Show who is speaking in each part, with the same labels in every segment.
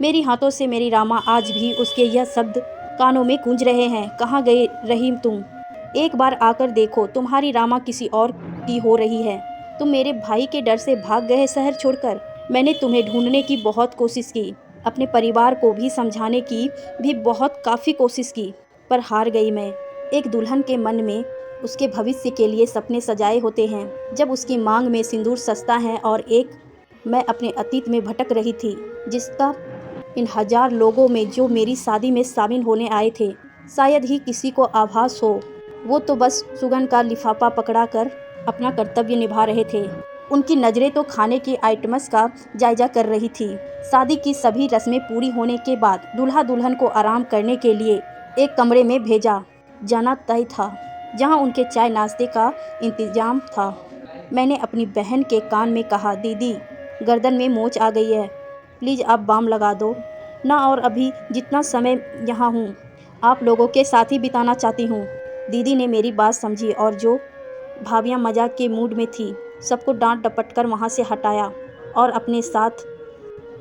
Speaker 1: मेरी हाथों से मेरी रामा आज भी उसके यह शब्द कानों में गूंज रहे हैं। कहाँ गए रहीम तुम? एक बार आकर देखो, तुम्हारी रामा किसी और की हो रही है। तुम मेरे भाई के डर से भाग गए शहर छोड़कर। मैंने तुम्हें ढूंढने की बहुत कोशिश की, अपने परिवार को भी समझाने की भी बहुत काफ़ी कोशिश की, पर हार गई मैं। एक दुल्हन के मन में उसके भविष्य के लिए सपने सजाए होते हैं। जब उसकी मांग में सिंदूर सस्ता है और एक मैं अपने अतीत में भटक रही थी, जिसका इन हजार लोगों में जो मेरी शादी में शामिल होने आए थे शायद ही किसी को आभास हो। वो तो बस सुगंध का लिफाफा पकड़ाकर अपना कर्तव्य निभा रहे थे। उनकी नज़रें तो खाने के आइटम्स का जायजा कर रही थी। शादी की सभी रस्में पूरी होने के बाद दूल्हा दुल्हन को आराम करने के लिए एक कमरे में भेजा जाना तय था, जहां उनके चाय नाश्ते का इंतजाम था। मैंने अपनी बहन के कान में कहा, दीदी गर्दन में मोच आ गई है, प्लीज़ आप बाम लगा दो ना, और अभी जितना समय यहाँ हूँ आप लोगों के साथ ही बिताना चाहती हूँ। दीदी ने मेरी बात समझी और जो भाभियाँ मजाक के मूड में थी सबको डांट डपट कर वहाँ से हटाया और अपने साथ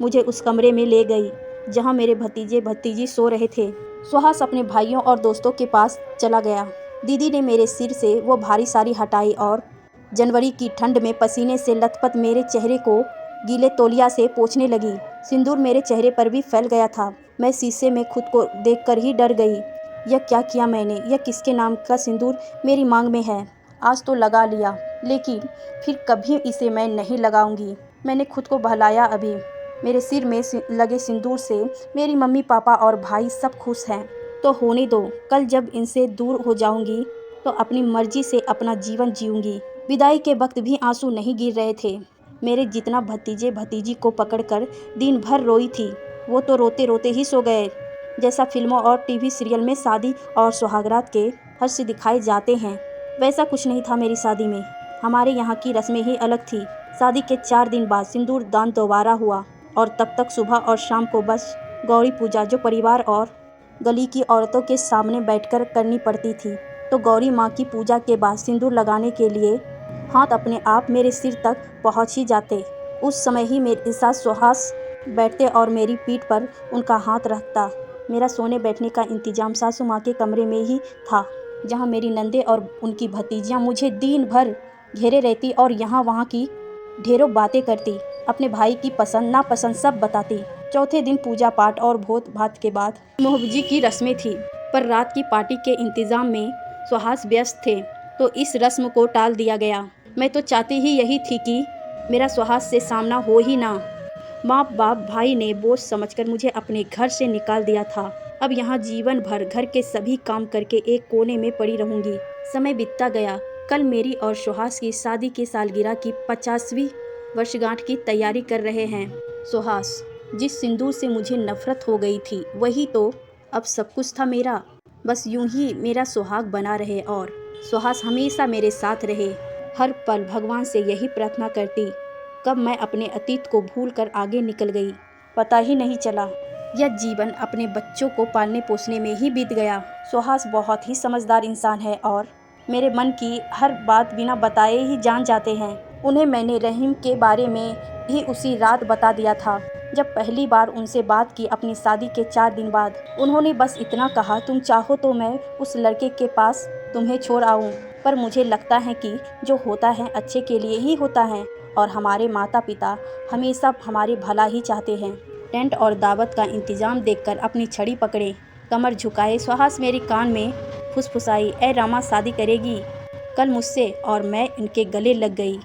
Speaker 1: मुझे उस कमरे में ले गई जहाँ मेरे भतीजे भतीजी सो रहे थे। सुहास अपने भाइयों और दोस्तों के पास चला गया। दीदी ने मेरे सिर से वो भारी साड़ी हटाई और जनवरी की ठंड में पसीने से लथपथ मेरे चेहरे को गीले तौलिया से पोंछने लगी। सिंदूर मेरे चेहरे पर भी फैल गया था। मैं शीशे में खुद को देखकर ही डर गई। यह क्या किया मैंने? यह किसके नाम का सिंदूर मेरी मांग में है? आज तो लगा लिया, लेकिन फिर कभी इसे मैं नहीं लगाऊंगी। मैंने खुद को बहलाया। अभी मेरे सिर में लगे सिंदूर से मेरी मम्मी पापा और भाई सब खुश हैं, तो होने दो। कल जब इनसे दूर हो जाऊंगी तो अपनी मर्जी से अपना जीवन जीऊंगी। विदाई के वक्त भी आंसू नहीं गिर रहे थे। मेरे जितना भतीजे भतीजी को पकड़कर दिन भर रोई थी, वो तो रोते रोते ही सो गए। जैसा फिल्मों और टीवी सीरियल में शादी और सुहागरात के हर्ष दिखाए जाते हैं, वैसा कुछ नहीं था मेरी शादी में। हमारे यहाँ की रस्में ही अलग थी। शादी के 4 दिन बाद सिंदूर दान दोबारा हुआ और तब तक सुबह और शाम को बस गौरी पूजा, जो परिवार और गली की औरतों के सामने बैठकर करनी पड़ती थी। तो गौरी माँ की पूजा के बाद सिंदूर लगाने के लिए हाथ अपने आप मेरे सिर तक पहुँच ही जाते। उस समय ही मेरे साथ सुहास बैठते और मेरी पीठ पर उनका हाथ रखता। मेरा सोने बैठने का इंतजाम सासू माँ के कमरे में ही था, जहाँ मेरी नंदे और उनकी भतीजियाँ मुझे दिन भर घेरे रहती और यहाँ वहाँ की ढेरों बातें करती, अपने भाई की पसंद नापसंद सब बताती। चौथे दिन पूजा पाठ और भोज भात के बाद मुहब्बजी की रस्में थी, पर रात की पार्टी के इंतज़ाम में सुहास व्यस्त थे, तो इस रस्म को टाल दिया गया। मैं तो चाहती ही यही थी कि मेरा सुहास से सामना हो ही ना। माँ बाप भाई ने बोझ समझकर मुझे अपने घर से निकाल दिया था। अब यहाँ जीवन भर घर के सभी काम करके एक कोने में पड़ी रहूँगी। समय बीतता गया। कल मेरी और सुहास की शादी की सालगिरह की 50वीं वर्षगांठ की तैयारी कर रहे हैं। सुहास, जिस सिंदूर से मुझे नफरत हो गई थी, वही तो अब सब कुछ था मेरा। बस यूं ही मेरा सुहाग बना रहे और सुहास हमेशा मेरे साथ रहे। हर पल भगवान से यही प्रार्थना करती। कब मैं अपने अतीत को भूलकर आगे निकल गई, पता ही नहीं चला। यह जीवन अपने बच्चों को पालने पोसने में ही बीत गया। सुहास बहुत ही समझदार इंसान है और मेरे मन की हर बात बिना बताए ही जान जाते हैं। उन्हें मैंने रहीम के बारे में ही उसी रात बता दिया था, जब पहली बार उनसे बात की अपनी शादी के 4 दिन बाद। उन्होंने बस इतना कहा, तुम चाहो तो मैं उस लड़के के पास तुम्हें छोड़ आऊँ। पर मुझे लगता है कि जो होता है अच्छे के लिए ही होता है और हमारे माता पिता हमेशा हमारे भला ही चाहते हैं। टेंट और दावत का इंतजाम देखकर अपनी छड़ी पकड़े, कमर झुकाए सुहास मेरे कान में फुसफुसाई, ए रामा शादी करेगी कल मुझसे, और मैं इनके गले लग गई।